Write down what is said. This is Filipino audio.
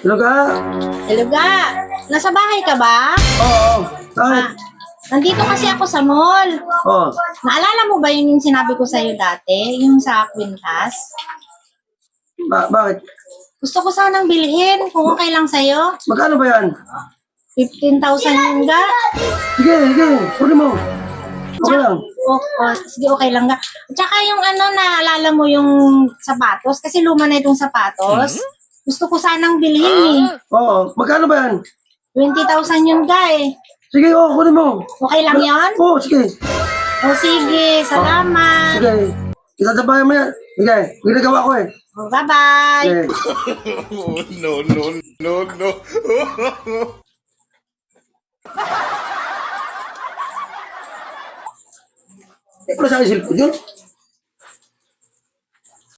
Hello ka? Hello ga, nasa bahay ka ba? Oo. Bakit? Nandito kasi ako sa mall. Oo. Naalala mo ba yung sinabi ko sa'yo dati? Yung sa Quintas? Bakit? Gusto ko sanang bilhin kung okay lang sa'yo. Magkano ba yan? 15,000 yun ga. Sige, sige. Kunin mo. Okay lang. Sige, okay lang ga. Tsaka yung naalala mo yung sapatos? Kasi luma na itong sapatos. Gusto ko sanang bilhin Oo. Magkano ba yan? 20,000 yun ga eh. Sige, kunin mo. Okay lang yon? Oo, sige. Sige, salamat. Sige. Itatabayan mo yan. Sige. Ginagawa ko eh. Bye-bye. Sige. No. Eh, wala sa akin cellphone yun.